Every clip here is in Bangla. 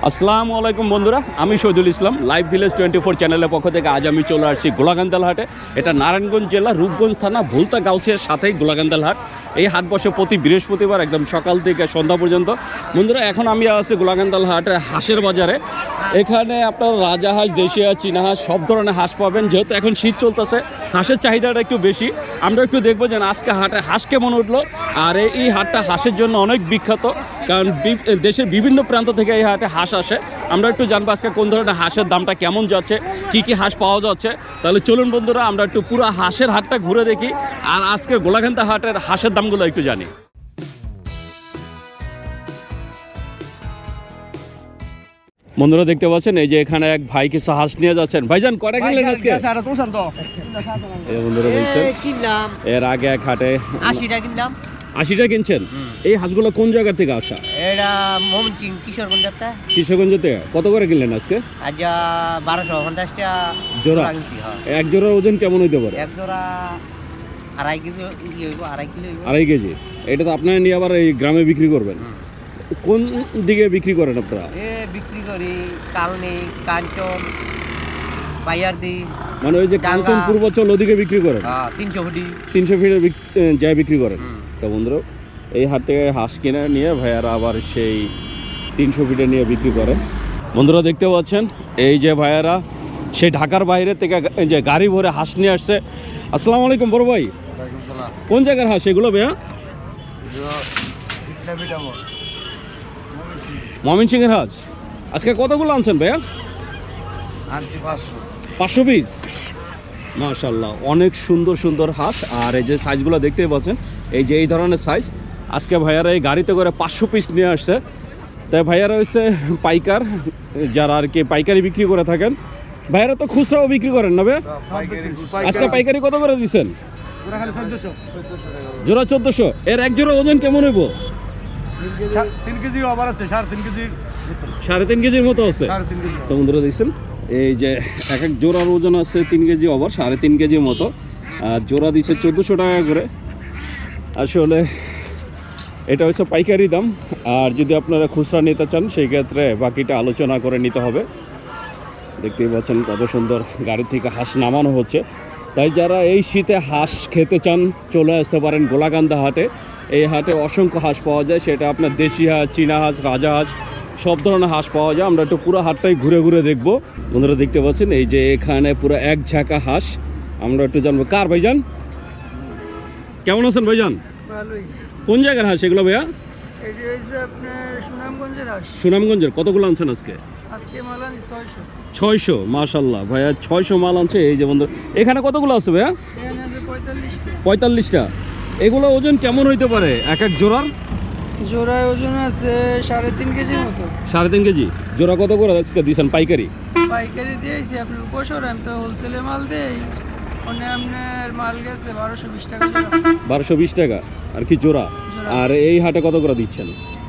আসসালামু আলাইকুম বন্ধুরা, আমি শহীদুল ইসলাম। লাইভ ভিলেজ 24 চ্যানেলের পক্ষ থেকে আজ আমি চলে আসছি গোলাকান্দাল হাটে। এটা নারায়ণগঞ্জ জেলা রূপগঞ্জ থানা ভুলতা গাউছিয়ার সাথেই গোলাকান্দাল হাট। এই হাট বসে প্রতি বৃহস্পতিবার একদম সকাল থেকে সন্ধ্যা পর্যন্ত। বন্ধুরা, এখন আমি আছি গোলাকান্দাল হাটে হাঁসের বাজারে। এখানে আপনার রাজা হাঁস, দেশি হাঁস, চীনা হাঁস সব ধরনের হাঁস পাবেন। যেহেতু এখন শীত চলতেছে, হাঁসের চাহিদাটা একটু বেশি। আমরা একটু দেখবো যে আজকে হাটে হাঁস কেমন উঠলো। আর এই হাটটা হাঁসের জন্য অনেক বিখ্যাত, কারণ দেশের বিভিন্ন প্রান্ত থেকে এই হাটে হাঁস আসে। আমরা একটু জানবো আজকে কোন ধরনের হাঁসের দামটা কেমন যাচ্ছে, কি কি হাঁস পাওয়া যাচ্ছে। তাহলে চলুন বন্ধুরা, আমরা একটু পুরো হাঁসের হাটটা ঘুরে দেখি, আর আজকে গোলাকান্দা হাটের হাঁসের দামগুলো একটু জানি। বন্ধুরা দেখতে পাচ্ছেন, এই যে এখানে এক ভাই কিছু হাঁস নিয়ে যাচ্ছেন। ভাইজান কয়টা কিনলেন আজকে? বন্ধুরা বলছেন এর আগে এক হাটে 80টা কিনলাম। 80টা কিনছেন। এই হাঁসগুলো কোন জায়গা থেকে আসা? এটা মমচিং কিশোরগঞ্জ যাতে। কিশোরগঞ্জ থেকে। কত করে কিনলেন আজকে? আজ 1250টা জোড়া। এক জোড়ার ওজন কেমন হইতে পারে? এক জোড়া 2.5 কেজি হইব, 2.5 কিলো হইব। 2.5 কেজি। এটা তো আপনারা নিয়ে আবার এই গ্রামে বিক্রি করবেন। কোন দিকে বিক্রি করেন আপনারা? বিক্রি করি কালনি, কাঞ্চন, বাইয়ারদি, মানে ওই যে কাঞ্চন পূর্বাচল ওদিকে বিক্রি করেন? 300 ফুটি 300 ফিটে যায় বিক্রি করেন। তো বন্ধুরা, এই হাট থেকে হাঁস কিনে নিয়ে ভাইয়ারা আবার সেই 300 ফিটে নিয়ে বিক্রি করে। বন্ধুরা দেখতে পাচ্ছেন, এই যে ভাইয়ারা সেই ঢাকার বাইরে থেকে যে গাড়ি ভরে হাঁস নিয়ে আসছে। আসসালামু আলাইকুম বড় ভাই। কোন জায়গার হাঁস এগুলো ভাইয়া? ময়মনসিংহের হাঁস। আজকে কতগুলো আনছেন ভাইয়া? 500 পিস। মাশাআল্লাহ, অনেক সুন্দর সুন্দর হাঁস। আর এই যে সাইজগুলো দেখতেই পাচ্ছেন, এই যে এই ধরনের সাইজ। আজকে ভাইয়ারা এই গাড়িতে করে 500 পিস নিয়ে আসছে। তাই ভাইয়ারা হচ্ছে পাইকার, যারা আর কি পাইকারি বিক্রি করে থাকেন। ভাইয়ারা তো খুচরাও বিক্রি করেন না ভাইয়া? আজকে পাইকারি কত করে দিচ্ছেন? জোড়া 1400। এর এক জোড়া ওজন কেমন হইব? 3 কেজি ওভার আছে, 3.5 কেজি, 3.5 কেজির মতো আছে। তো বন্ধুরা দেখছেন, এই যে এক এক জোড়ার ওজন আছে 3 কেজি ওভার, 3.5 কেজির মতো। আর জোড়া দিচ্ছে 1400 টাকা করে। আসলে এটা হচ্ছে পাইকারি দাম। আর যদি আপনারা খুচরা নিতে চান, সেই ক্ষেত্রে বাকিটা আলোচনা করে নিতে হবে। দেখতেই পাচ্ছেন কত সুন্দর গাড়ি থেকে হাঁস নামানো হচ্ছে। তাই যারা এই শীতে হাঁস খেতে চান, চলে আসতে পারেন গোলাকান্দা হাটে। এই হাটে অসংখ্য হাঁস পাওয়া যায়, সেটা আপনার দেশি হাঁস, চীনা হাঁস, রাজা হাঁস সব ধরনের হাঁস পাওয়া যায়। আমরা একটু পুরো হাটটাই ঘুরে ঘুরে দেখবো। বন্ধুরা দেখতে পাচ্ছেন, এই যে এখানে পুরো এক ঝাঁকা হাঁস। আমরা একটু জানবো। কার ভাইজান? কেমন আছেন ভাইজান? কোন জায়গার হাঁস এগুলো ভাইয়া? সুনামগঞ্জের। কতগুলো আনছেন আজকে? 600। মাশাআল্লাহ ভাইয়া, 600 মাল আনছে। এই যে বন্ধু, এখানে কতগুলো আছে ভাইয়া? 45টা। এগুলো ওজন কেমন হইতে পারে এক এক জোড়ার? জোড়ায় ওজন আছে 3.5 কেজির মতো। 3.5 কেজি। জোড়া কত করে আজকে দিয়েছেন পাইকারি? পাইকারি দিয়েছি আপনার উপসর, আমি তো হোলসেলে মাল দেই। ওখানে আপনার মাল গেছে 1220 টাকা। 1220 টাকা আর কি জোড়া। আর এই হাটে কত করে দিচ্ছেন?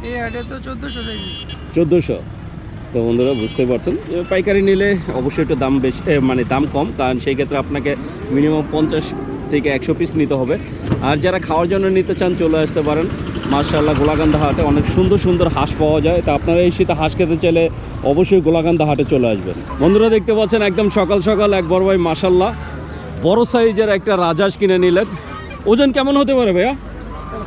এই হাটে তো 1400 টাকা। 1400। তো বন্ধুরা বুঝতে পারছেন, পাইকারি নিলে অবশ্যই একটু দাম বেশি, মানে দাম কম, কারণ সেই ক্ষেত্রে আপনাকে মিনিমাম 50 থেকে 100 পিস নিতে হবে। আর যারা খাওয়ার জন্য নিতে চান, চলে আসতে পারেন। মাশাআল্লাহ, গোলাকান্দা হাটে অনেক সুন্দর সুন্দর হাঁস পাওয়া যায়। তা আপনারা এই শীতে হাঁস খেতে চাইলে অবশ্যই গোলাকান্দা হাটে চলে আসবেন। বন্ধুরা দেখতে পাচ্ছেন, একদম সকাল সকাল এক বড় ভাই মাশাআল্লাহ বড় সাইজের একটা রাজহাঁস কিনে নিলেন। ওজন কেমন হতে পারে ভাইয়া?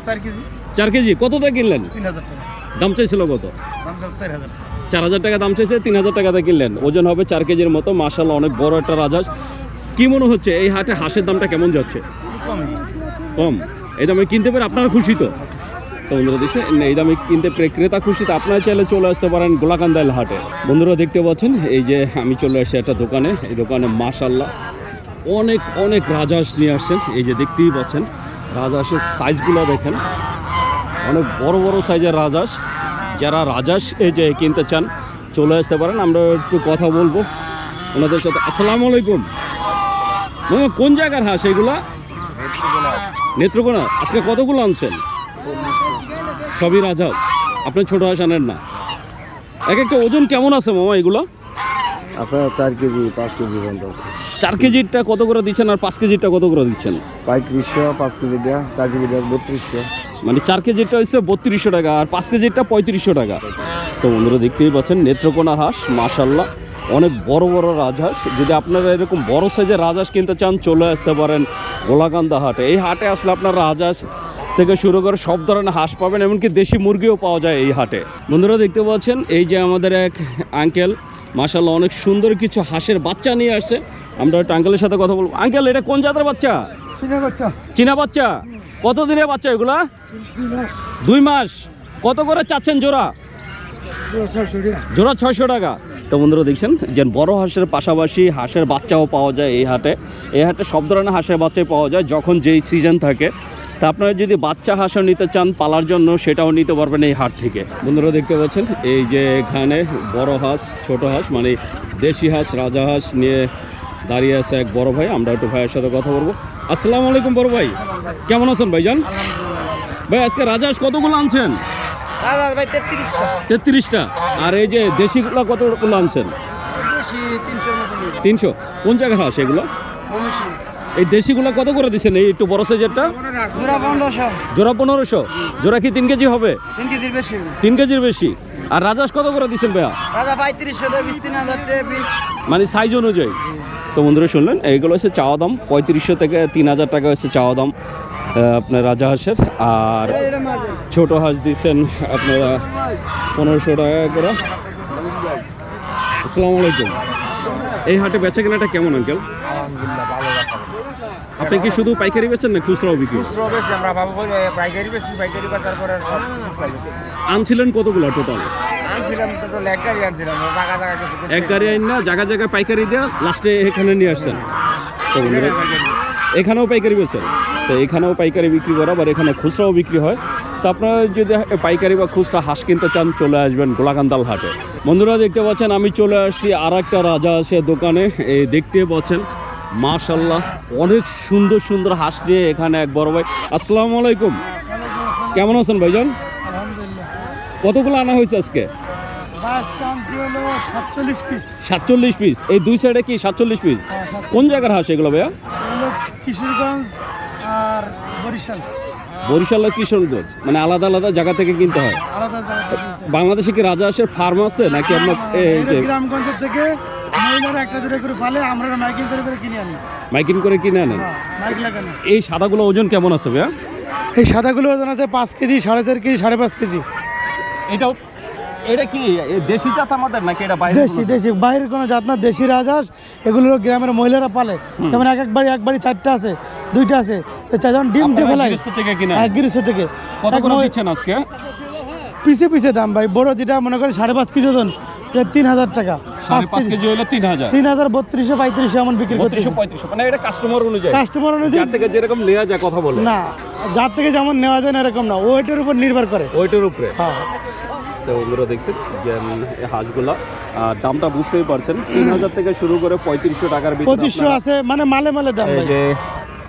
4 কেজি। 4 কেজি। কতটা কিনলেন? 3000 টাকা। দাম চাইছিল কত? দাম 4000 টাকা। 4000 টাকা দাম চাইছে, 3000 টাকাতে কিনলেন। ওজন হবে 4 কেজির মতো। মাশাআল্লাহ, অনেক বড় একটা রাজহাঁস। কি মনে হচ্ছে এই হাটে হাঁসের দামটা কেমন যাচ্ছে? কম। এই দামে কিনতে পারে আপনারা খুশি তো? বন্ধুরা দেখছে, এই দামে কিনতে ক্রেতা খুশি। তো আপনারা চাইলে চলে আসতে পারেন গোলাকান্দাল হাটে। বন্ধুরা দেখতে পাচ্ছেন, এই যে আমি চলে আসছি একটা দোকানে। এই দোকানে মাশাআল্লাহ অনেক অনেক রাজহাঁস নিয়ে আসছেন। এই যে দেখতেই পাচ্ছেন, রাজহাঁসের সাইজগুলো দেখেন, অনেক বড় বড় সাইজের রাজহাঁস। যারা রাজহাঁস এই যে কিনতে চান, চলে আসতে পারেন। আমরা একটু কথা বলবো ওনাদের সাথে। আসসালামু আলাইকুম। কোন জায়গার হাঁস এগুলা? নেত্রকোনা। আজকে কতগুলো আনছেন? সবই রাজহাঁস। আপনি ছোট হাঁস আনেন না? এক একটা ওজন কেমন আছে মামা এগুলো? আচ্ছা 4 কেজি 5 কেজি পর্যন্ত আছে। 4 কেজিরটা কত করে দিচ্ছেন আর 5 কেজিরটা কত করে দিচ্ছেন? 3500 5 কেজিটা, 4 কেজিটা 3200। মানে 4 কেজিটা হচ্ছে 3200 টাকা আর 5 কেজিটা 3500 টাকা। তো বন্ধুরা দেখতেই পাচ্ছেন নেত্রকোনা হাঁস মাশাআল্লাহ অনেক বড় বড় রাজহাঁস। যদি আপনারা এরকম বড় সাইজের রাজহাঁস কিনতে চান চলে আসতে পারেন গোলাকান্দা হাটে। এই হাটে আসলে আপনার রাজহাঁস থেকে শুরু করে সব ধরনের হাঁস পাবেন, এমনকি দেশি মুরগিও পাওয়া যায় এই হাটে। বন্ধুরা দেখতে পাচ্ছেন এই যে আমাদের এক আঙ্কেল মাশাআল্লাহ অনেক সুন্দর কিছু হাঁসের বাচ্চা নিয়ে আসছে। আমরা একটা আঙ্কেলের সাথে কথা বলবো। আঙ্কেল এটা কোন জাতের বাচ্চা? চীনা বাচ্চা। কত দিনের বাচ্চা এগুলা? 2 মাস। কত করে চাচ্ছেন জোড়া? জোড়া 600 টাকা। তো বন্ধুরা দেখছেন যে বড় হাঁসের পাশাপাশি হাঁসের বাচ্চাও পাওয়া যায় এই হাটে। এই হাটে সব ধরনের হাঁসের বাচ্চাই পাওয়া যায় যখন যেই সিজন থাকে। তা আপনারা যদি বাচ্চা হাঁসও নিতে চান পালার জন্য সেটাও নিতে পারবেন এই হাট থেকে। বন্ধুরা দেখতে পাচ্ছেন এই যে এখানে বড় হাঁস ছোট হাঁস মানে দেশি হাঁস রাজহাঁস নিয়ে দাঁড়িয়ে আছে এক বড় ভাই। আমরা একটু ভাইয়ের সাথে কথা বলবো। আসসালামু আলাইকুম বড় ভাই, কেমন আছেন ভাইজান? ভাই আজকে রাজহাঁস কতগুলো আনছেন? ভাই 33টা। 33টা। আর এই যে দেশিগুলো কতগুলো আনছেন? বেশি 300 মতো। 300। কোন জায়গার হাঁস এগুলো? এই দেশিগুলো কত করে দিচ্ছেন? এই একটু বড় সাইজেরটা জোড়া 1500। জোড়া 1500। জোড়া কি 3 কেজি হবে? 3 কেজির বেশি। 3 কেজির বেশি। আর রাজহাঁস কত করে দিচ্ছেন ভাইয়া? রাজা 3500 টাকা 3000 টাকা 20। মানে সাইজ অনুযায়ী। তো বন্ধুরা শুনলেন এইগুলো হচ্ছে চাওয়া দাম 3500 থেকে 3000 টাকা হচ্ছে চাওয়া দাম আপনার রাজহাঁসের। আর ছোট হাঁস দিচ্ছেন আপনারা 1500 টাকা করে। আসসালামু আলাইকুম। এই হাটে বেচা কেনাটা কেমন আঙ্কেল? আলহামদুলিল্লাহ ভালো আছে। আপনি কি শুধু পাইকারি বেচেন না খুচরাও বিক্রি? খুচরো বেশি আমরা ভাবো পাইকারি বেশি, পাইকারি বাজার পরে সব আনছিলেন কতগুলো টোটাল? আনছিলাম টোটাল এক গাড়ি আনছিলাম, জায়গা জায়গা কিছু এক গাড়ি আইন না জায়গা জায়গায় পাইকারি দেওয়া লাস্টে এখানে নিয়ে আসছেন। তো বন্ধুরা এখানেও পাইকারি বেচেন? তো এখানেও পাইকারি বিক্রি করা আবার এখানে খুচরাও বিক্রি হয়। তো আপনারা যদি পাইকারি বা খুচরা হাঁস কিনতে চান চলে আসবেন গোলাকান্দাল হাটে। বন্ধুরা দেখতে পাচ্ছেন আমি চলে আসছি আর একটা রাজহাঁসের দোকানে। এই দেখতে পাচ্ছেন মাশাআল্লাহ অনেক সুন্দর সুন্দর হাঁস নিয়ে এখানে এক বড় ভাই। আসসালামু আলাইকুম, কেমন আছেন ভাইজান? আলহামদুলিল্লাহ। কতগুলো আনা হয়েছে আজকে? বাস কাউন্টি হলো 47 পিস। 47 পিস। এই দুই সাইডে কি 47 পিস? কোন জায়গার হাঁস এগুলো ভাইয়া? হলো কিশোরগঞ্জ আর বরিশাল। বরিশাল আর কিশোরগঞ্জ মানে আলাদা আলাদা জায়গা থেকে কিনতে হয়। আলাদা জায়গা। বাংলাদেশে কি রাজহাঁসের ফার্ম আছে নাকি আপনার এই যে গ্রামগঞ্জ থেকে মহিলারা একটা দূরে করে ফালে, আমরা মাইকিং করে করে কিনে আনি। মাইকিং করে কিনে আনেন? মাইক লাগানো। এই সাদাগুলো ওজন কেমন আছে ভাইয়া? এই সাদাগুলো ওজন আছে 5 কেজি, 4.5 কেজি, 5.5 কেজি। এটাও এটা কি দেশি জাত আমাদের নাকি এটা বাইরে? দেশি দেশি, বাইরের কোনো জাত না, দেশি রাজহাঁস। এগুলো গ্রামের মহিলারা পালে। যেমন এক বাড়ি 4টা আছে, 2টা আছে, তো 4 জন ডিম দিয়ে ফেলায়। থেকে কিনা? গৃহস্থ থেকে। কত করে দিচ্ছেন আজকে? পিছে পিছে দাম ভাই। বড় যেটা মনে করেন 5.5 কেজি ওজন, এটা 3000 টাকা। 5 কেজি হলে 3000। 3000, 3200, 3500 এমন বিক্রি করতে। 3500 মানে এটা কাস্টমার অনুযায়ী। কাস্টমার অনুযায়ী যার থেকে যেরকম নেওয়া যায় কথা বলে না, যার থেকে যেমন নেওয়া যায় না এরকম না, ওইটার উপর নির্ভর করে। ওইটার উপরে। হ্যাঁ। তো বন্ধুরা দেখছেন যে হাঁসগুলা দামটা বুঝতেই পারছেন 3000 থেকে শুরু করে 3500 টাকার ভিতরে 2500 আছে, মানে মালে মালে দাম এই ভাই। যে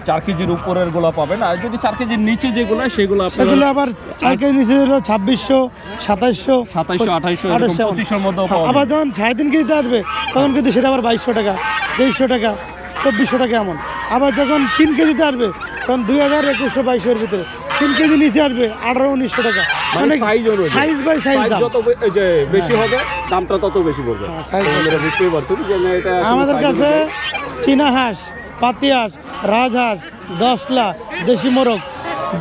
4 কেজির উপরের গুলা পাবেন। আর যদি 4 কেজির নিচে যেগুলো সেগুলো সেগুলো আবার 4 কেজি নিচে হলো 2600, 2700, 2700, 2800 এরকম 2500 এর মধ্যেও পাওয়া আবার যায়। যখন 3.5 কেজিতে আসবে তখন কিন্তু সেটা আবার 2200 টাকা, 2300 টাকা, 2400 টাকা এমন। আবার যখন 3 কেজিতে আসবে তখন 2000, 2100, 2200 এর ভিতরে। 3 কেজি নিচে আসবে 1800, 1900 টাকা। মানে সাইজ অনুযায়ী সাইজ বাই সাইজ দাম। যত এই যে বেশি হবে দামটা তত বেশি পড়বে। size আপনারা বুঝতেই পারছেন যে এটা আসলে আমাদের size কাছে অনুযায়ী। চীনা হাঁস, পাতি হাঁস, রাজহাঁস, দশলা, দেশি মোরগ,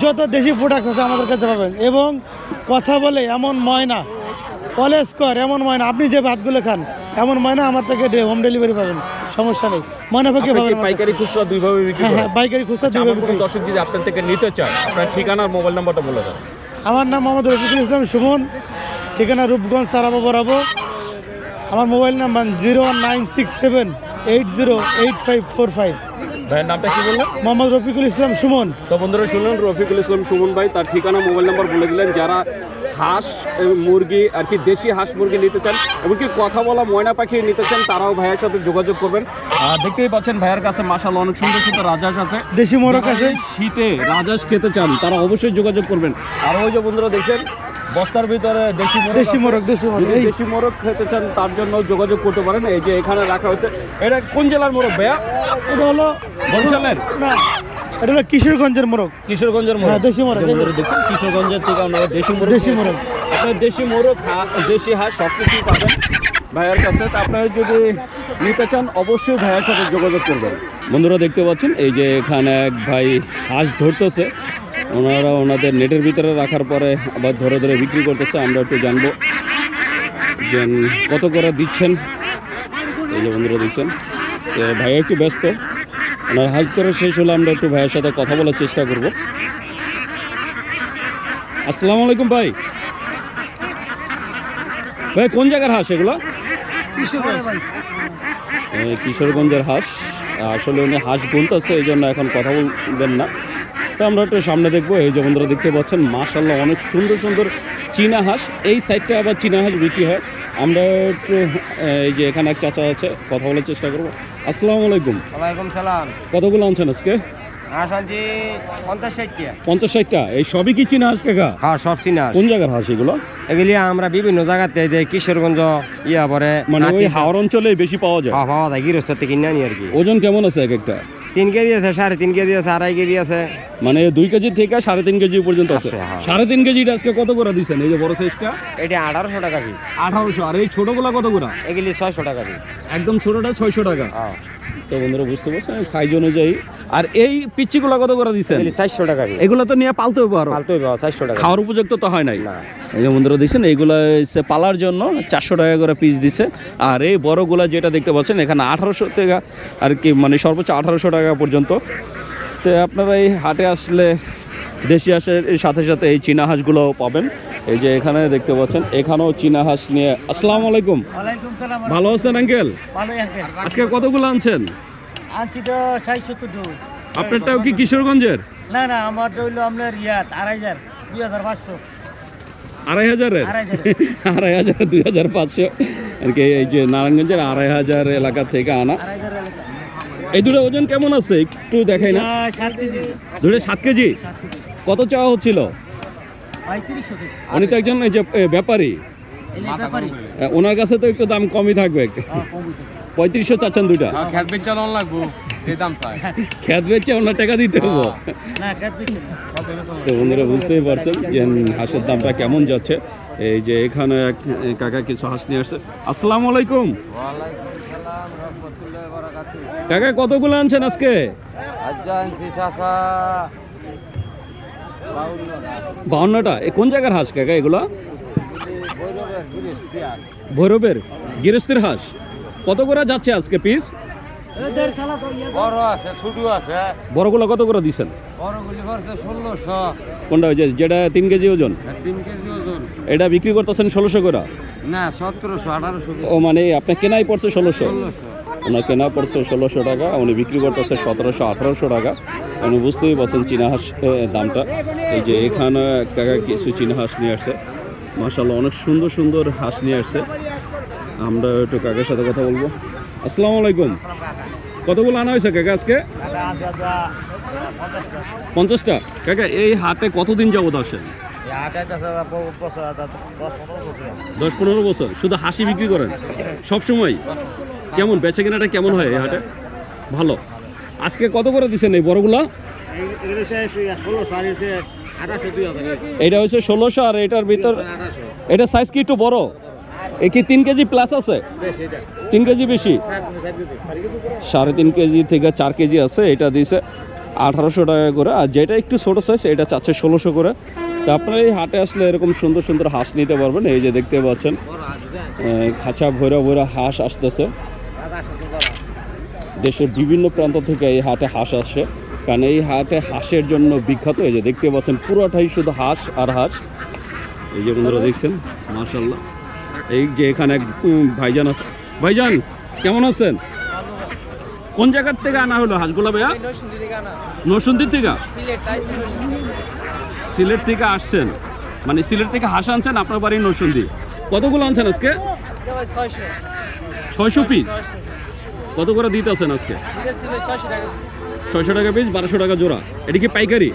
যত দেশি প্রোডাক্টস আছে আমাদের কাছে পাবেন। এবং কথা বলে এমন ময়না, কলেজ কর এমন ময়না, আপনি যে ভাতগুলো খান এমন ময়না আমার থেকে হোম ডেলিভারি পাবেন, সমস্যা নেই। ময়না পাখি আপনি পাবেন কি পাইকারি খুচরা দুইভাবে বিক্রি হ্যাঁ, করেন? হ্যাঁ, পাইকারি খুচরা আচ্ছা, দুইভাবে আমার বিক্রি কোনো দর্শক যদি আপনার থেকে নিতে চায় আপনার ঠিকানা আর মোবাইল নাম্বারটা বলে দেন। আমার নাম মোহাম্মদ রফিকুল ইসলাম সুমন, ঠিকানা রূপগঞ্জ তারাবা বরাবর। আমার মোবাইল নাম্বার 01967808545। ভাইয়ের নামটা কি বললেন? মোহাম্মদ রফিকুল ইসলাম সুমন। তো বন্ধুরা শুনলেন রফিকুল ইসলাম সুমন ভাই তার ঠিকানা মোবাইল নাম্বার বলে দিলেন। যারা হাঁস এবং মুরগি আর কি দেশি হাঁস মুরগি নিতে চান এমনকি কথা বলা ময়না পাখি নিতে চান তারাও ভাইয়ের সাথে যোগাযোগ করবেন। আর দেখতেই পাচ্ছেন ভাইয়ের কাছে মাশাআল্লাহ অনেক সুন্দর সুন্দর রাজহাঁস আছে, দেশি মোরগ আছে। যারা এই শীতে রাজহাঁস খেতে চান তারা অবশ্যই যোগাযোগ করবেন। আর ওই যে বন্ধুরা দেখছেন বস্তার ভিতরে দেশি মোরগ দেশি আছে। মোরগ, দেশি মোরগ। যদি এই দেশি মোরগ খেতে চান তার জন্য যোগাযোগ করতে পারেন। এই যে এখানে রাখা হয়েছে। এটা কোন জেলার মোরগ ভাইয়া? এটা হলো বরিশালের? না, এটা হলো কিশোরগঞ্জের মোরগ। কিশোরগঞ্জের মোরগ, হ্যাঁ, দেশি মোরগ। যে বন্ধুরা দেখছেন কিশোরগঞ্জের থেকে আমরা দেশি মোরগ দেশি মোরগ। আপনার দেশি মোরগ, দেশি হাঁস সব কিছুই পাবেন ভাইয়ার কাছে। তা আপনারা যদি নিতে চান অবশ্যই ভাইয়ার সাথে যোগাযোগ করবেন। বন্ধুরা দেখতে পাচ্ছেন এই যে এখানে এক ভাই হাঁস ধরতেছে, ওনারা ওনাদের নেটের ভিতরে রাখার পরে আবার ধরে ধরে বিক্রি করতেছে। আমরা একটু জানবো যে কত করে দিচ্ছেন। এই যে বন্ধুরা দেখছেন ভাইয়া একটু ব্যস্ত, ওনার হাঁস ধরে শেষ হলে আমরা একটু ভাইয়ের সাথে কথা বলার চেষ্টা করব। আসসালামু আলাইকুম ভাই। ভাই কোন জায়গার হাঁস এগুলো? কিশোরগঞ্জের হাঁস। আসলে উনি হাঁস গুনতেছে, এই জন্য এখন কথা বলবেন না। তো আমরা একটু সামনে দেখবো। এই যে বন্ধুরা দেখতে পাচ্ছেন মাশাআল্লাহ অনেক সুন্দর সুন্দর চীনা হাঁস। এই সাইডটা আবার চীনা হাঁস বিক্রি হয়। আমরা একটু এই যে এখানে এক চাচা আছে, কথা বলার চেষ্টা করবো। আসসালামু আলাইকুম। ওয়ালাইকুম সালাম। কতগুলো আনছেন আজকে? হাঁস আনছি 50-60টা। 50-60টা। এই সবই কি চীনা হাঁস কাকা? হ্যাঁ, সব চিনা। কোন জায়গার হাঁস এগুলো? এগুলি আমরা বিভিন্ন জায়গাতে যে কিশোরগঞ্জ পরে মানে ওই হাওড় অঞ্চলে বেশি পাওয়া যায়। পাওয়া যায়, গৃহস্থ থেকে কিনে আনি আর কি। ওজন কেমন আছে এক একটা? 3 কেজি আছে, 3.5 কেজি আছে, 2.5 কেজি আছে। মানে 2 কেজি থেকে 3.5 কেজি পর্যন্ত আছে। আছে, হ্যাঁ। 3.5 কেজিটা আজকে কত করে দিচ্ছেন? এই যে বড় সাইজটা এটা 1800 টাকা পিস। 1800। আর এই ছোটগুলা কত করে? এগুলি 600 টাকা পিস। একদম ছোটটা 600 টাকা। হ্যাঁ, তো বন্ধুরা বুঝতে পারছেন সাইজ অনুযায়ী। আর এই পিচ্চিগুলা কত করে দিচ্ছেন? এগুলি 400 টাকা পিস। এগুলো তো নিয়ে পালতে হবে, আরো ফালতু 400 টাকা। খাওয়ার উপযুক্ত তো হয় নাই। না। এই যে বন্ধুরা দেখছেন এইগুলা হচ্ছে পালার জন্য 400 টাকা করে পিস দিচ্ছে। আর এই বড়গুলা যেটা দেখতে পাচ্ছেন এখানে 1800 টাকা আর কি, মানে সর্বোচ্চ 1800 টাকা পর্যন্ত। তো আপনারা এই হাটে আসলে দেশি হাঁসের সাথে সাথে এই চীনা হাঁসগুলোও পাবেন। এই যে এখানে দেখতে পাচ্ছেন এখানেও চীনা হাঁস নিয়ে। আসসালামু আলাইকুম। ওয়ালাইকুম সালাম। ভালো আছেন আঙ্কেল? ভালোই আঙ্কেল। আজকে কতগুলো আনছেন? আনছি তো 60-70। আপনারটাও কি কিশোরগঞ্জের? না না, আমার হইলো আপনার 2500, 2500। 2500-এর? 2500, 2500 আর কি। এই যে নারায়ণগঞ্জের 2500 এলাকা থেকে আনা। 2500 এলাকা। এই দুটো ওজন কেমন আছে একটু দেখাই না। 7 কেজি। দুটো 7 কেজি। কত চাওয়া হচ্ছিল? 3500 কেজি। উনি তো একজন এই যে ব্যাপারী, এই যে ব্যাপারী। ওনার কাছে তো একটু দাম কমই থাকবে। হ্যাঁ, কমই তো। 3500 চাচ্ছেন দুইটা? খেত বেচ চালান লাগবো, এই দাম চাই। খেত বেচে ওনার টাকা দিতে হবে। না, কাট বেশি না। তো বন্ধুরা বুঝতেই পারছেন যে হাঁসের দামটা কেমন যাচ্ছে। এই যে এখানে এক কাকা কিছু হাঁস নিয়ে আসছে। আসসালামু আলাইকুম। কাকা কতগুলো আনছেন আজকে? 52টা। কোন জায়গার হাঁস কাকা এগুলো? ভৈরবের গৃহস্থের হাঁস। কত করে যাচ্ছে আজকে পিস? বড় আছে, ছোট আছে। বড়গুলো কত করে দিচ্ছেন? বড়গুলি পড়ছে 1600। কোনটা ওই যে যেটা 3 কেজি ওজন? 3 কেজি ওজন। এটা বিক্রি করতেছেন 1600 করে? না, 1700, 1800। ও মানে আপনার কেনাই পড়ছে 1600? 1600। ওনার কেনা পড়ছে 1600 টাকা, উনি বিক্রি করতেছে 1700-1800 টাকা। উনি বুঝতেই পারছেন চীনা হাঁস দামটা। এই যে এখানে কাকা কিছু চীনা হাঁস নিয়ে আসছে। মাশাআল্লাহ অনেক সুন্দর সুন্দর হাঁস নিয়ে আসছে। আমরা একটু কাকার সাথে কথা বলবো। আসসালামু আলাইকুম। কতগুলো আনা হয়েছে কাকা আজকে? 50টা। কাকা এই হাটে কতদিন যাবত আসেন? 10-15 বছর। শুধু হাসি বিক্রি করেন সব সময়? কেমন বেচে কেনাটা কেমন হয় এই হাটে? ভালো। আজকে কত করে দিচ্ছেন এই বড়গুলা? এটা হচ্ছে 1600। আর এটার ভিতর এটা সাইজ কি একটু বড়? এ কি 3 কেজি প্লাস আছে? 3 কেজি বেশি। 3.5 কেজি থেকে 4 কেজি আছে। এটা দিয়েছে 1800 টাকা করে। আর যেটা একটু ছোটো সাইজ এটা চাচ্ছে 1600 করে। তো আপনারা এই হাটে আসলে এরকম সুন্দর সুন্দর হাঁস নিতে পারবেন। এই যে দেখতে পাচ্ছেন খাঁচা ভৈরা ভৈরা হাঁস আসতেছে। দেশের বিভিন্ন প্রান্ত থেকে এই হাটে হাঁস আসে, কারণ এই হাটে হাঁসের জন্য বিখ্যাত। এই যে দেখতে পাচ্ছেন পুরোটাই শুধু হাঁস আর হাঁস। এই যে বন্ধুরা দেখছেন মাশাআল্লাহ। এই যে এখানে এক ভাইজান আছে। ভাইজান কেমন আছেন? কোন জায়গার থেকে আনা হলো হাঁসগুলো ভাইয়া? নরসিংদী থেকে? সিলেট থেকে আসছেন, মানে সিলেট থেকে হাঁস আনছেন, আপনার বাড়ি নরসিংদী। কতগুলো আনছেন আজকে? 600 পিস। কত করে দিতে আছেন আজকে? 600 টাকা পিস, 1200 টাকা জোড়া। এটা কি পাইকারি?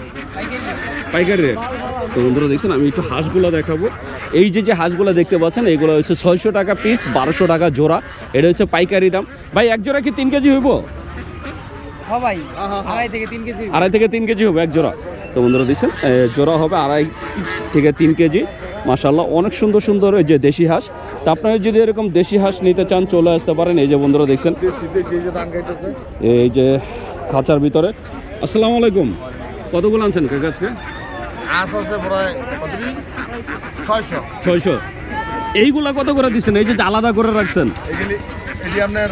পাইকারি রেট। তো বন্ধুরা দেখছেন আমি একটু হাঁসগুলো দেখাবো। এই যে যে হাঁসগুলো দেখতে পাচ্ছেন এগুলো হচ্ছে 600 টাকা পিস, 1200 টাকা জোড়া। এটা হচ্ছে পাইকারি দাম। ভাই এক জোড়া কি 3 কেজি হইব? সবাই 2.5 থেকে 3 কেজি। 2.5 থেকে 3 কেজি হবে এক জোড়া। তো বন্ধুরা দিচ্ছেন জোড়া হবে 2.5 থেকে 3 কেজি। মাশাআল্লাহ অনেক সুন্দর সুন্দর এই যে দেশি হাঁস। তো আপনারা যদি এরকম দেশি হাঁস নিতে চান চলে আসতে পারেন। এই যে বন্ধুরা দেখছেন এই যে খাঁচার ভিতরে। আসসালামু আলাইকুম, কতগুলো আনছেন কাকা আজকে? আস আছে প্রায় 600। এইগুলা কত করে দিচ্ছেন? এই যে আলাদা করে রাখছেন এগুলি এটি আপনার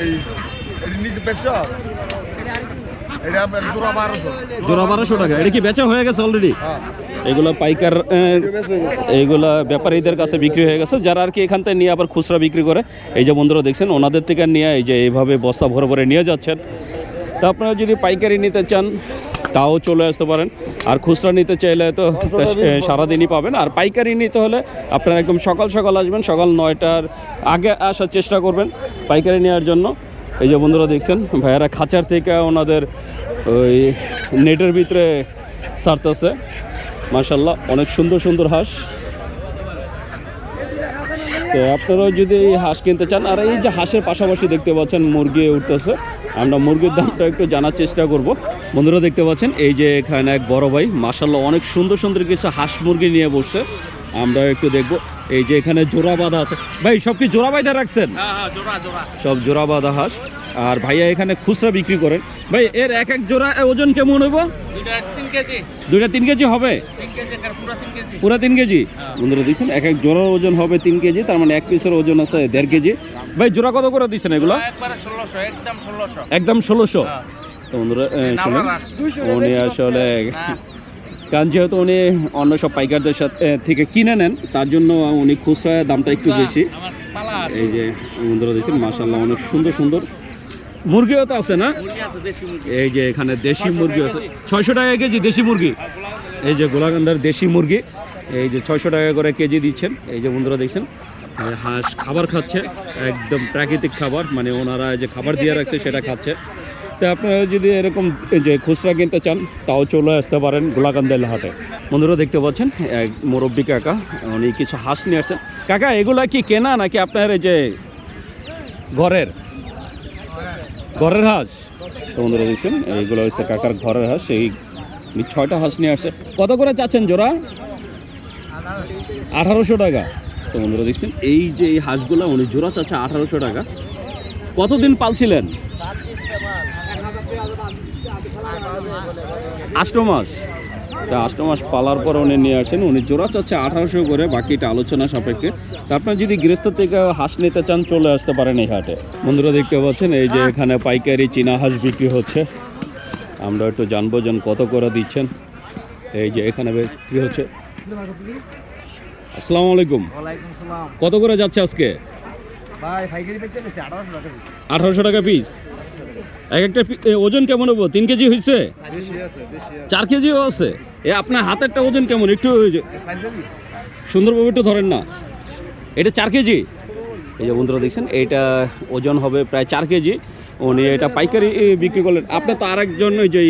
এই এটি নিচে বেচছো, এটা আপনার জোড়া 1200। জোড়া 1200 টাকা। এটা কি বেচা হয়ে গেছে অলরেডি? হ্যাঁ, এগুলো পাইকার এইগুলা ব্যাপারীদের কাছে বিক্রি হয়ে গেছে। যারা আর কি এখান থেকে নিয়ে আবার খুচরা বিক্রি করে, এই যে বন্ধুরা দেখছেন ওনাদের থেকে নিয়ে এই যে এইভাবে বস্তা ভরে ভরে নিয়ে যাচ্ছেন। তো আপনারা যদি পাইকারি নিতে চান তাও চলে আসতে পারেন। আর খুচরা নিতে চাইলে তো সারাদিনই পাবেন। আর পাইকারি নিতে হলে আপনারা একদম সকাল সকাল আসবেন, সকাল 9টার আগে আসার চেষ্টা করবেন পাইকারি নেওয়ার জন্য। এই যে বন্ধুরা দেখছেন ভাইয়ারা খাঁচার থেকে ওনাদের ওই নেটের ভিতরে ছাড়তেছে। মাশাআল্লাহ অনেক সুন্দর সুন্দর হাঁস। তো আপনারাও যদি এই হাঁস কিনতে চান, আর এই যে হাঁসের পাশাপাশি দেখতে পাচ্ছেন মুরগি উঠতেছে, আমরা মুরগির দামটা একটু জানার চেষ্টা করব। বন্ধুরা দেখতে পাচ্ছেন এই যে এখানে এক বড় ভাই মাশাআল্লাহ অনেক সুন্দর সুন্দর কিছু হাঁস মুরগি নিয়ে বসছে। আমরা একটু দেখব। এই যে এখানে জোড়া বাঁধা আছে। ভাই সব কি জোড়া বাঁধা রাখছেন? সব জোড়া বাঁধা হাঁস। আর ভাইয়া এখানে খুচরা বিক্রি করেন। ভাই এর এক এক জোড়া ওজন কেমন হইব? 2টা 3 কেজি হবে? পুরা 3 কেজি। বন্ধুরা দিচ্ছেন এক এক জোড়ার ওজন হবে 3 কেজি, তার মানে এক পিসের ওজন আছে 1.5 কেজি। ভাই জোড়া কত করে দিচ্ছেন এগুলো? একদম 1600। তো বন্ধুরা শুনুন, উনি আসলে কারণ যেহেতু উনি অন্য সব পাইকারদের সাথে থেকে কিনে নেন, তার জন্য উনি খুচরা দামটা একটু বেশি। এই যে বন্ধুরা দেখছেন মাশাআল্লাহ অনেক সুন্দর সুন্দর মুরগিও তো আছে না? এই যে এখানে দেশি মুরগি আছে 600 টাকা কেজি দেশি মুরগি। এই যে গোলাকান্দার দেশি মুরগি এই যে 600 টাকা করে কেজি দিচ্ছেন। এই যে বন্ধুরা দেখছেন হাঁস খাবার খাচ্ছে, একদম প্রাকৃতিক খাবার, মানে ওনারা যে খাবার দিয়ে রাখছে সেটা খাচ্ছে। তো আপনারা যদি এরকম যে খুচরা কিনতে চান তাও চলে আসতে পারেন গোলাকান্দার হাটে। বন্ধুরা দেখতে পাচ্ছেন এক মুরব্বী কাকা, উনি কিছু হাঁস নিয়ে আসছেন। কাকা এগুলা কি কেনা নাকি আপনার এই যে ঘরের হাঁস? তো বন্ধুরা দেখছেন এইগুলো হচ্ছে কাকার ঘরের হাঁস। এই 6টা হাঁস নিয়ে আসছে। কত করে চাচ্ছেন জোড়া? 1800 টাকা। তো বন্ধুরা দেখছেন এই যে এই হাঁসগুলো উনি জোড়া চাচ্ছে 1800 টাকা। কতদিন পালছিলেন? 8 মাস। তা 8 মাস পালার পর উনি নিয়ে আসেন। উনি জোড়া চাচ্ছে 1800 করে, বাকিটা আলোচনা সাপেক্ষে। তা আপনার যদি গৃহস্থ থেকে হাঁস নিতে চান চলে আসতে পারেন এই হাটে। বন্ধুরা দেখতে পাচ্ছেন এই যে এখানে পাইকারি চীনা হাঁস বিক্রি হচ্ছে। আমরা একটু জানবো যেন কত করে দিচ্ছেন। এই যে এখানে বিক্রি হচ্ছে। আসসালামু আলাইকুম, ওয়ালাইকুম সালাম। কত করে যাচ্ছে আজকে? ভাই পাইকারি বেচে নিছি 1800 টাকা পিস। 1800 টাকা পিস। এক একটা ওজন কেমন হবো? 3 কেজি হয়েছে? 4 কেজিও আছে? এ আপনার হাতেরটা ওজন কেমন? একটু সুন্দরভাবে একটু ধরেন না। এটা 4 কেজি। এই যে বন্ধুরা দেখছেন এইটা ওজন হবে প্রায় 4 কেজি। উনি এটা পাইকারি বিক্রি করলেন। আপনি তো আরেকজন ওই যে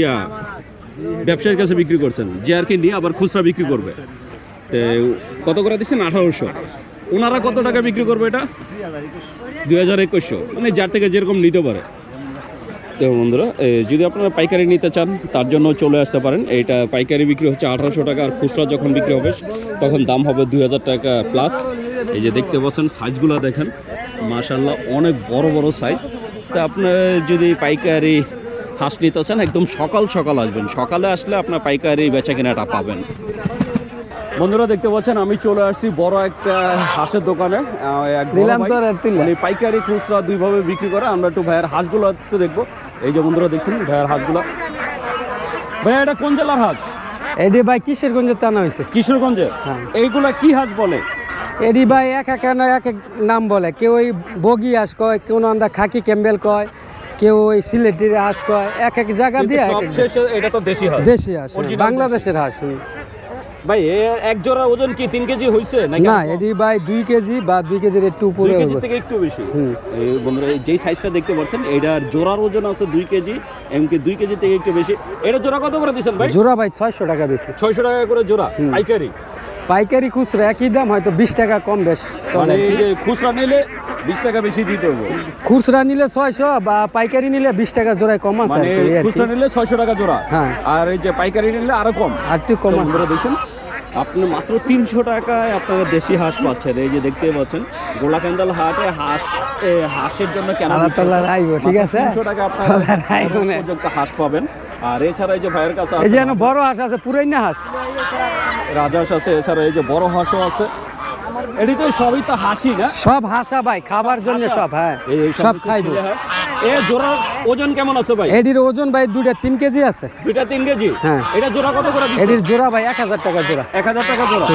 ব্যবসায়ীর কাছে বিক্রি করছেন, যে আর কি নিয়ে আবার খুচরা বিক্রি করবে। তো কত করে দিচ্ছেন? 1800। ওনারা কত টাকা বিক্রি করবে এটা? 2100। মানে যার থেকে যেরকম নিতে পারে। তো বন্ধুরা যদি আপনারা পাইকারি নিতে চান তার জন্য চলে আসতে পারেন। এইটা পাইকারি বিক্রি হচ্ছে 1800 টাকা, আর খুচরা যখন বিক্রি হবে তখন দাম হবে 2000 টাকা প্লাস। এই যে দেখতে পাচ্ছেন সাইজগুলো দেখেন মাশাআল্লাহ অনেক বড় বড় সাইজ। তো আপনারা যদি পাইকারি হাঁস নিতে চান একদম সকাল সকাল আসবেন। সকালে আসলে আপনার পাইকারি বেচা কেনাটা পাবেন। বন্ধুরা দেখতে পাচ্ছেন আমি চলে আসছি বড় একটা হাঁসের দোকানে। এক বড় ভাই, উনি পাইকারি খুচরা দুইভাবে বিক্রি করে। আমরা একটু ভাইয়ের হাঁসগুলো একটু দেখবো। এই যে বন্ধুরা দেখছেন ভাইয়ের হাঁসগুলো। ভাইয়া এটা কোন জেলার হাঁস? এডি ভাই কিশোরগঞ্জে টানা হয়েছে। কিশোরগঞ্জে? এইগুলা কি হাঁস বলে? এডি ভাই এক এক নাম বলে। কেউ ওই বগি হাঁস কয়, কেউ নান্দা খাকি ক্যাম্বেল কয়, কেউ ওই সিলেটির হাঁস কয়। এক এক জায়গা দিয়ে সবশেষে এটা তো দেশি হাঁস। দেশি হাঁস, বাংলাদেশের হাঁস। ভাই এক জোড়া ওজন কি 3 কেজি হয়েছে নাকি? না, এডি ভাই 2 কেজি বা 2 কেজির একটু উপরে, 2 কেজি থেকে একটু বেশি। এই বন্ধুরা যেই সাইজটা দেখতে পাচ্ছেন এটার জোড়ার ওজন আছে 2 কেজি, এমনকি 2 কেজি থেকে একটু বেশি। এটা জোড়া কত করে দিচ্ছেন ভাই? জোড়া ভাই 600 টাকা বেশি। 600 টাকা করে জোড়া পাইকারি। পাইকারি খুচরা একই দাম, হয়তো 20 টাকা কম বেশ মানে চলে। এই যে খুচরা নিলে 20 টাকা বেশি দিতে হবে, খুচরা নিলে 600 বা পাইকারি নিলে 20 টাকা জোড়ায় কম আছে আর মানে কি, এই আর কি। খুচরা নিলে 600 টাকা জোড়া, হ্যাঁ। আর এই যে পাইকারি নিলে আরো কম। আর একটু কম আছে। বন্ধুরা দেখছেন, আপনি মাত্র 300 টাকায় আপনারা দেশি হাঁস পাচ্ছেন। এই যে দেখতে পাচ্ছেন গোলাকান্দাল হাটে হাঁসের জন্য কেন আল্লাহ তাআলা রাইবো, ঠিক আছে? 300 টাকা আপনারা তাআলা রাইবো না। পর্যন্ত হাঁস পাবেন। আর এছাড়া এই যে ভাইয়ের কাছে এই যে আছে এখানে বড় হাঁস আছে, পুরাই না হাঁস। রাজহাঁস আছে, এছাড়া এই যে বড় হাঁসও আছে। এটি তো সবই তো হাসি না, সব হাঁসা ভাই, খাবার জন্য সব, হ্যাঁ এই সব কিছু খাইবো। ছেলে হাঁস। এ জোড়ার ওজন কেমন আছে ভাই? এটির ওজন ভাই 2-3 কেজি আছে। 2-3 কেজি। হ্যাঁ। এটা জোড়া কত করে দিচ্ছেন? এটির জোড়া ভাই 1000 টাকা জোড়া। 1000 টাকা জোড়া।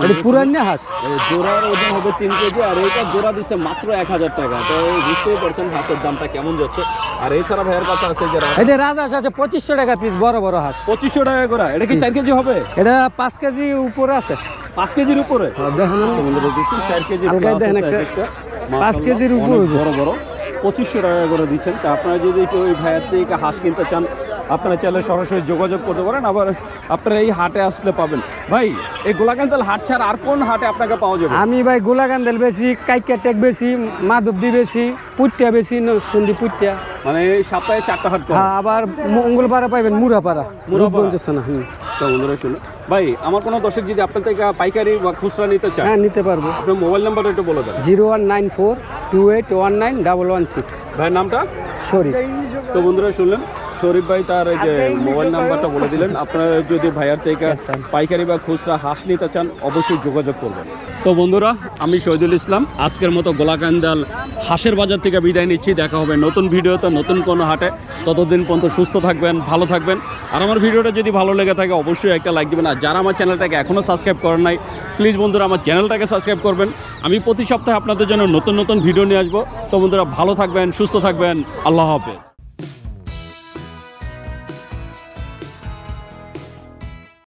এটি পুরান না হাঁস। এই জোড়ার ওজন হবে 3 কেজি, আর এইটা জোড়া দিচ্ছে মাত্র 1000 টাকা। তো বুঝতেই পারছেন হাঁসের দামটা কেমন যাচ্ছে। আর এছাড়া ভাইয়ের কাছে আছে যে এই যে রাজহাঁস আছে 2500 টাকা পিস, বড় বড় হাঁস। 2500 টাকা করে। এটা কি 4 কেজি হবে? এটা 5 কেজি উপরে আছে। 5 কেজির উপরে? দেখেন না? বন্ধুরা দেখছেন 4 কেজি হালকা plus দেখেন আছে একটা। একটা। 5 মাশাআল্লাহ, কেজির উপরে অনেক হইবে। বড় বড়। 2500 টাকা করে দিচ্ছেন। তা আপনারা যদি একটু ওই ভাইয়ের থেকে হাঁস কিনতে চান, আপনারা চাইলে সরাসরি যোগাযোগ করতে পারেন। আবার আপনারা এই হাটে আসলে পাবেন। ভাই, এই গোলাকান্দাল হাট ছাড়া আর কোন হাটে আপনাকে পাওয়া যাবে? আমি ভাই গোলাকান্দাল বেশি, কাইকা টেক বেশি, মাধবদী বেশি, পুট্টা বেশি, নরসিংদী পুট্টা। মানে এই সপ্তাহে 4টা হাট করেন? হ্যাঁ, আবার মঙ্গলবারে পাইবেন মুরাপাড়া, মুরাপাড়া। রূপগঞ্জ থানা। তো বন্ধুরা শুনুন, ভাই আমার কোনো দর্শক যদি আপনার থেকে পাইকারি বা খুচরা নিতে চান, হ্যাঁ নিতে পারবো। আপনার মোবাইল নাম্বারটা একটু বলে দেন। 019428191116। ভাইয়ের নামটা? শরীফ। তো বন্ধুরা শুনলেন, শরীফ ভাই তার এই যে মোবাইল নাম্বারটা বলে দিলেন। আপনারা যদি ভাইয়ার থেকে পাইকারি বা খুচরা হাঁস নিতে চান, অবশ্যই যোগাযোগ করবেন। তো বন্ধুরা, আমি শহীদুল ইসলাম আজকের মতো গোলাকান্দাল হাঁসের বাজার থেকে বিদায় নিচ্ছি। দেখা হবে নতুন ভিডিওতে, নতুন কোনো হাটে। ততদিন পর্যন্ত সুস্থ থাকবেন, ভালো থাকবেন। আর আমার ভিডিওটা যদি ভালো লেগে থাকে অবশ্যই একটা লাইক দেবেন। আর যারা আমার চ্যানেলটাকে এখনও সাবস্ক্রাইব করেন নাই, প্লিজ বন্ধুরা আমার চ্যানেলটাকে সাবস্ক্রাইব করবেন। আমি প্রতি সপ্তাহে আপনাদের জন্য নতুন নতুন ভিডিও নিয়ে আসবো। তো বন্ধুরা ভালো থাকবেন, সুস্থ থাকবেন। আল্লাহ হাফেজ।